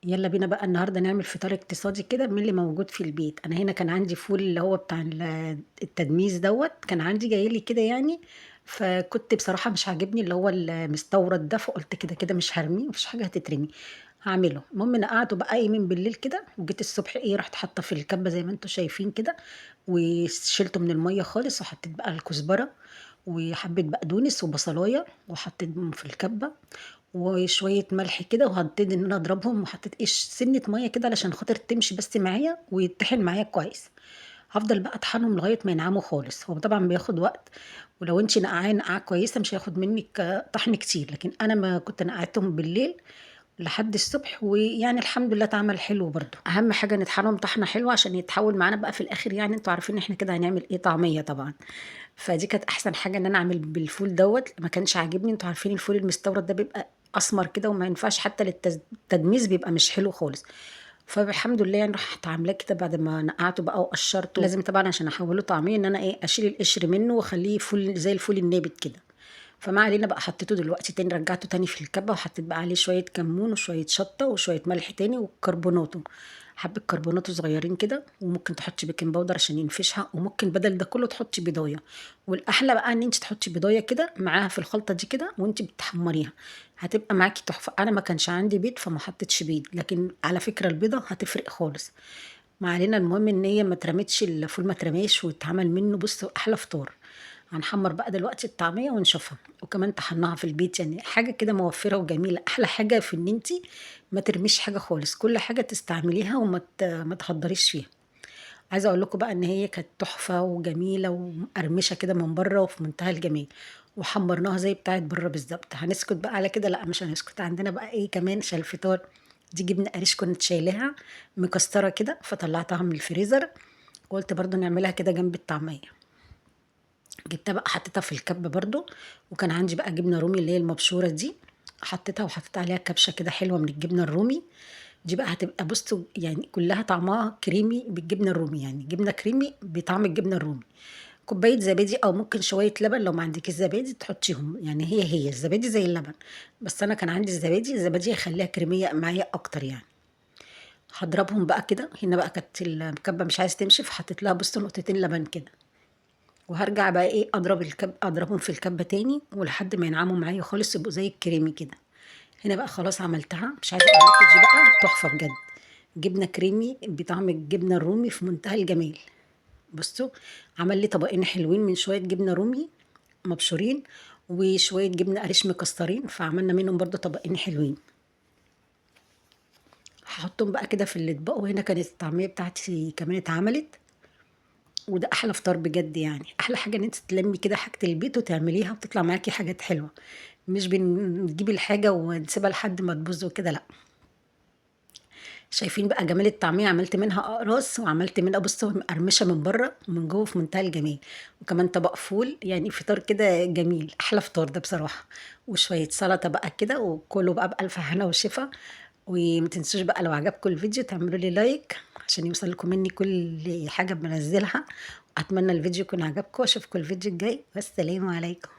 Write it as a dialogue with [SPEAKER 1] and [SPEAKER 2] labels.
[SPEAKER 1] يلا بينا بقى النهارده نعمل فطار اقتصادي كده من اللي موجود في البيت. انا هنا كان عندي فول اللي هو بتاع التدميس دوت، كان عندي جاي لي كده يعني. فكنت بصراحة مش عاجبني اللي هو المستورد ده، فقلت كده كده مش هرميه، مفيش حاجة هتترمي، هعمله. المهم نقعته بقى من بالليل كده، وجيت الصبح رحت حاطه في الكبة زي ما انتم شايفين كده، وشلته من المية خالص، وحطيت بقى الكزبرة وحبة بقدونس وبصلاية، وحطيتهم في الكبة وشوية ملح كده، وهبتدي ان انا اضربهم، وحطيت سنة مية كده علشان خاطر تمشي بس معايا ويتطحن معايا كويس. هفضل بقى اطحنهم لغاية ما ينعموا خالص. هو طبعا بياخد وقت، ولو انت نقعاه نقعة كويسة مش هياخد منك طحن كتير، لكن انا ما كنت نقعتهم بالليل لحد الصبح، ويعني الحمد لله اتعمل حلو برضو. اهم حاجه نطحنهم طحنه حلوه عشان يتحول معانا بقى في الاخر، يعني انتوا عارفين احنا كده هنعمل ايه، طعميه طبعا. فدي كانت احسن حاجه ان انا اعمل بالفول دوت. ما كانش عاجبني، انتوا عارفين الفول المستورد ده بيبقى اسمر كده وما ينفعش حتى للتدميس، بيبقى مش حلو خالص. فالحمد لله يعني رحت عاملاه كده بعد ما نقعته بقى وقشرته. لازم طبعا عشان احوله طعميه ان انا اشيل القشر منه واخليه فول زي الفول النابت كده. فما علينا بقى، حطيته دلوقتي تاني، رجعته تاني في الكبة، وحطيت بقى عليه شوية كمون وشوية شطة وشوية ملح تاني وكربوناتو، حبة كربوناتو صغيرين كده، وممكن تحطي بيكنج باودر عشان ينفشها، وممكن بدل ده كله تحطي بيضاية. والاحلى بقى ان انت تحطي بيضاية كده معاها في الخلطة دي كده وانت بتحمريها، هتبقى معاكي تحفة. انا ما كانش عندي بيض فما حطيتش بيض، لكن على فكرة البيضة هتفرق خالص. ما علينا، المهم ان هي ما اترمتش، الفول ما اترماش واتعمل منه بص احلى فطار. هنحمر بقى دلوقتي الطعمية ونشوفها، وكمان طحناها في البيت، يعني حاجة كده موفرة وجميلة. أحلى حاجة في إن أنتي ما ترميش حاجة خالص، كل حاجة تستعمليها ما تهدريش فيها. عايزة أقول لكم بقى إن هي كانت تحفة وجميلة ومقرمشة كده من بره وفي منتهى الجمال، وحمرناها زي بتاعت بره بالظبط. هنسكت بقى على كده؟ لا مش هنسكت، عندنا بقى إيه كمان عشان الفطار. دي جبنة قريش كنت شايلاها مكسرة كده، فطلعتها من الفريزر، وقلت برضو نعملها كده جنب الطعمية. جبتها بقى حطيتها في الكب برضو، وكان عندي بقى جبنه رومي اللي هي المبشوره دي، حطيتها وحطيت عليها كبشه كده حلوه من الجبنه الرومي. دي بقى هتبقى بصوا يعني كلها طعمها كريمي بالجبنه الرومي، يعني جبنه كريمي بطعم الجبنه الرومي. كوبايه زبادي او ممكن شويه لبن، لو ما عندكيش زبادي تحطيهم، يعني هي الزبادي زي اللبن، بس انا كان عندي الزبادي هيخليها كريميه معايا اكتر يعني. هضربهم بقى كده. هنا بقى كانت الكبه مش عايز تمشي، فحطيت لها بصوا نقطتين لبن كده، وهرجع بقى اضربهم في الكبه تاني ولحد ما ينعموا معايا خالص، يبقوا زي الكريمي كده. هنا بقى خلاص عملتها، مش عايزه اقول لكم دي بقى تحفه بجد، جبنه كريمي بطعم الجبنه الرومي في منتهى الجمال. بصوا، عمل لي طبقين حلوين من شويه جبنه رومي مبشورين، وشويه جبنه قريش مكسرين، فعملنا منهم برضو طبقين حلوين. هحطهم بقى كده في الاطباق. وهنا كانت الطعميه بتاعتي كمان اتعملت، وده احلى فطار بجد. يعني احلى حاجه ان انت تلمي كده حاجه البيت وتعمليها وتطلع معاكي حاجات حلوه، مش بنجيب الحاجه ونسيبها لحد ما تبوظ وكده، لا. شايفين بقى جمال الطعميه؟ عملت منها اقراص، وعملت منها بصوا مقرمشه من بره ومن جوه في منتهى الجمال، وكمان طبق فول. يعني فطار كده جميل، احلى فطار ده بصراحه. وشويه سلطه بقى كده، وكله بقى بالف هنا وشفا. وما تنسوش بقى لو عجبكم الفيديو تعملوا لي لايك عشان يوصل لكم مني كل حاجه بنزلها. اتمنى الفيديو يكون عجبكم، اشوفكم الفيديو الجاي، والسلام عليكم.